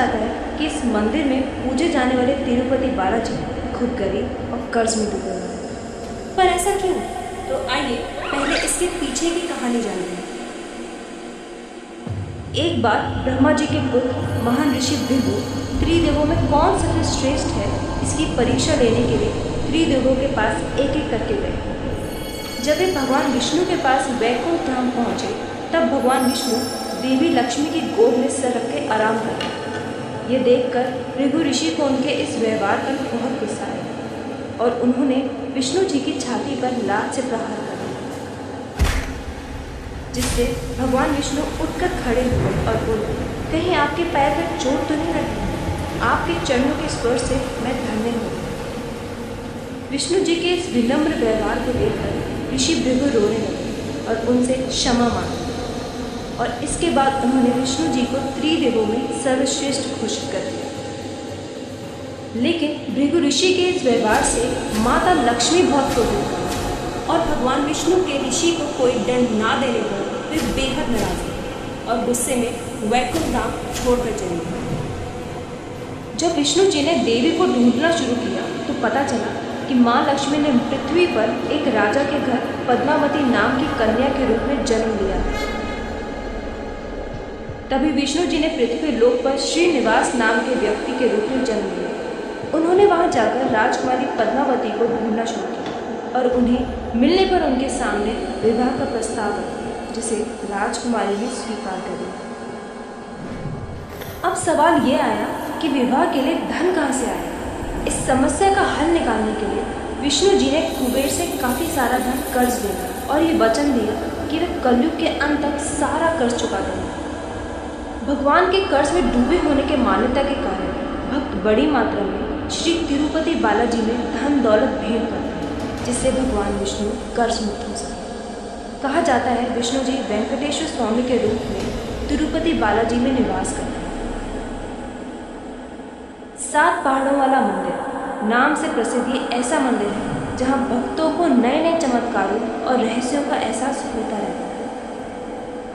जाता है कि इस मंदिर में पूजे जाने वाले तिरुपति बालाजी खुद गरीब और कर्ज में डूबे हुए हैं। पर ऐसा क्यों? तो आइए पहले इसके पीछे की कहानी जानते हैं। एक बार ब्रह्मा जी के पुत्र महान ऋषि भृगु त्रिदेवों में कौन सबसे श्रेष्ठ है इसकी परीक्षा लेने के लिए त्रिदेवों के पास एक एक करके गए। जब वे भगवान विष्णु के पास वैकुंठ धाम पहुंचे तब भगवान विष्णु देवी लक्ष्मी की गोद में सर रख के आराम कर रहे। ये देखकर भृगु ऋषि को उनके इस व्यवहार पर बहुत गुस्सा आया और उन्होंने विष्णु जी की छाती पर लात से प्रहार कर दिया, जिससे भगवान विष्णु उठकर खड़े हुए और बोले, कहीं आपके पैर पर चोट तो नहीं लगी? आपके चरणों के स्पर्श से मैं धन्य हूँ। विष्णु जी के इस विनम्र व्यवहार को देखकर ऋषि भृगु रोने लगे और उनसे क्षमा मांगी और इसके बाद उन्होंने विष्णु जी को त्रिदेवों में सर्वश्रेष्ठ घोषित कर दिया। लेकिन भृगु ऋषि के इस व्यवहार से माता लक्ष्मी बहुत क्रोधित हुई और भगवान विष्णु के ऋषि को कोई दंड ना देने पर वे बेहद नाराज हुए और गुस्से में वैकुंठ धाम छोड़कर चले गए। जब विष्णु जी ने देवी को ढूंढना शुरू किया तो पता चला कि माँ लक्ष्मी ने पृथ्वी पर एक राजा के घर पद्मावती नाम की कन्या के रूप में जन्म लिया। तभी विष्णु जी ने पृथ्वी लोक पर श्रीनिवास नाम के व्यक्ति के रूप में जन्म लिया। उन्होंने वहां जाकर राजकुमारी पद्मावती को ढूंढना शुरू किया और उन्हें मिलने पर उनके सामने विवाह का प्रस्ताव रखा, जिसे राजकुमारी ने स्वीकार कर लिया। अब सवाल ये आया कि विवाह के लिए धन कहाँ से आया? इस समस्या का हल निकालने के लिए विष्णु जी ने कुबेर से काफ़ी सारा धन कर्ज लिया और ये वचन दिया कि वे कलयुग के अंत तक सारा कर्ज चुका देंगे। भगवान के कर्ज में डूबे होने के मान्यता के कारण भक्त बड़ी मात्रा में श्री तिरुपति बालाजी में धन दौलत भेंट करते हैं, जिससे भगवान विष्णु कर्ज मुक्त हो सके। कहा जाता है विष्णु जी वेंकटेश्वर स्वामी के रूप में तिरुपति बालाजी में निवास करते हैं। 7 पहाड़ों वाला मंदिर नाम से प्रसिद्ध ये ऐसा मंदिर है जहाँ भक्तों को नए नए चमत्कारों और रहस्यों का एहसास होता रहता है।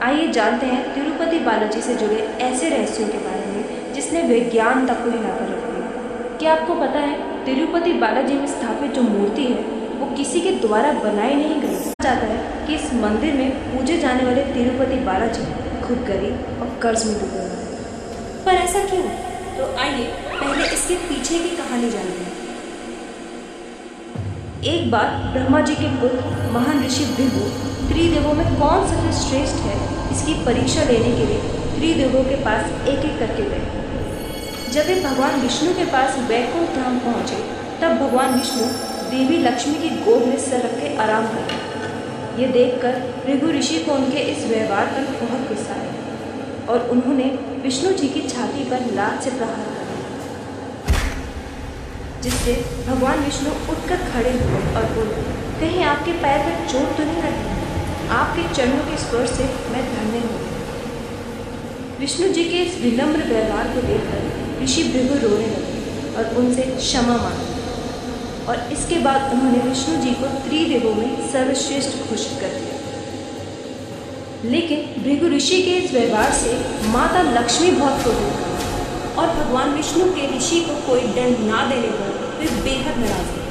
आइए जानते हैं तिरुपति बालाजी से जुड़े ऐसे रहस्यों के बारे में जिसने विज्ञान तक को हिलाकर रख दिया। क्या आपको पता है तिरुपति बालाजी में स्थापित जो मूर्ति है वो किसी के द्वारा बनाई नहीं गई। कहा जाता है कि इस मंदिर में पूजे जाने वाले तिरुपति बालाजी खुद गरीब और कर्ज में डूबे हुए हैं। पर ऐसा क्यों? तो आइए पहले इसके पीछे की कहानी जानते हैं। एक बार ब्रह्मा जी के पुत्र महान ऋषि भृगु त्रिदेवों में कौन सबसे श्रेष्ठ है इसकी परीक्षा लेने के लिए त्रिदेवों के पास एक एक करके गए। जब वे भगवान विष्णु के पास वैकुंठ धाम पहुंचे तब भगवान विष्णु देवी लक्ष्मी की गोद में सर रख के आराम कर रहे। ये देखकर भृगु ऋषि को उनके इस व्यवहार पर बहुत गुस्सा आया और उन्होंने विष्णु जी की छाती पर लात से प्रहार कर दिया, जिससे भगवान विष्णु उठकर खड़े हुए और बोले, कहीं आपके पैर पर चोट तो नहीं लगी? आपके चरणों के स्पर्श से मैं धन्य हूँ। विष्णु जी के इस विनम्र व्यवहार को देखकर ऋषि भृगु रोने लगे और उनसे क्षमा मांगी और इसके बाद उन्होंने विष्णु जी को त्रिदेवों में सर्वश्रेष्ठ घोषित कर दिया। लेकिन भृगु ऋषि के इस व्यवहार से माता लक्ष्मी बहुत क्रोधित हुई और भगवान विष्णु के ऋषि को कोई दंड ना देने पर वे बेहद नाराज हुए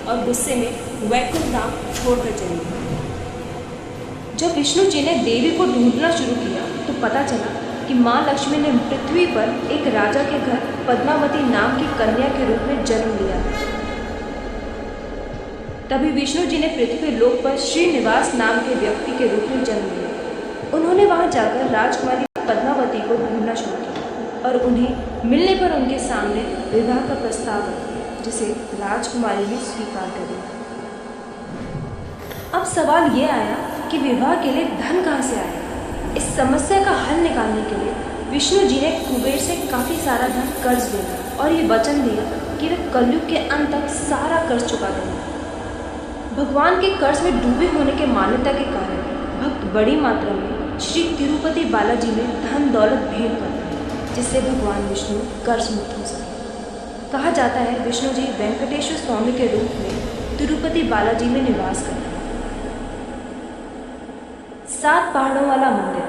और गुस्से में वैकुंठ धाम छोड़कर चले गए। जब विष्णु जी ने देवी को ढूंढना शुरू किया तो पता चला कि माँ लक्ष्मी ने पृथ्वी पर एक राजा के घर पद्मावती नाम की कन्या के रूप में जन्म लिया। तभी विष्णु जी ने पृथ्वी लोक पर श्रीनिवास नाम के व्यक्ति के रूप में जन्म लिया। उन्होंने वहां जाकर राजकुमारी पद्मावती को ढूंढना शुरू किया और उन्हें मिलने पर उनके सामने विवाह का प्रस्ताव रखा, जिसे राजकुमारी ने स्वीकार कर लिया। अब सवाल ये आया कि विवाह के लिए धन कहाँ से आया? इस समस्या का हल निकालने के लिए विष्णु जी ने कुबेर से काफ़ी सारा धन कर्ज लिया और ये वचन दिया कि वे कलयुग के अंत तक सारा कर्ज चुका देंगे। भगवान के कर्ज में डूबे होने के मान्यता के कारण भक्त बड़ी मात्रा में श्री तिरुपति बालाजी में धन दौलत भेंट करते हैं, जिससे भगवान विष्णु कर्ज मुक्त हो सके। कहा जाता है विष्णु जी वेंकटेश्वर स्वामी के रूप में तिरुपति बालाजी में निवास करते हैं। 7 पहाड़ों वाला मंदिर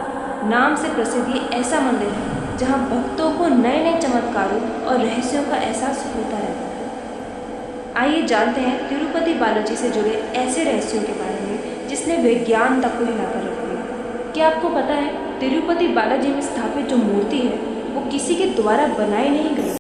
नाम से प्रसिद्ध ये ऐसा मंदिर है जहाँ भक्तों को नए नए चमत्कार चमत्कारों और रहस्यों का एहसास होता रहता है। आइए जानते हैं तिरुपति बालाजी से जुड़े ऐसे रहस्यों के बारे में जिसने विज्ञान तक को हिलाकर रख दिया। क्या आपको पता है तिरुपति बालाजी में स्थापित जो मूर्ति है वो किसी के द्वारा बनाई नहीं गई,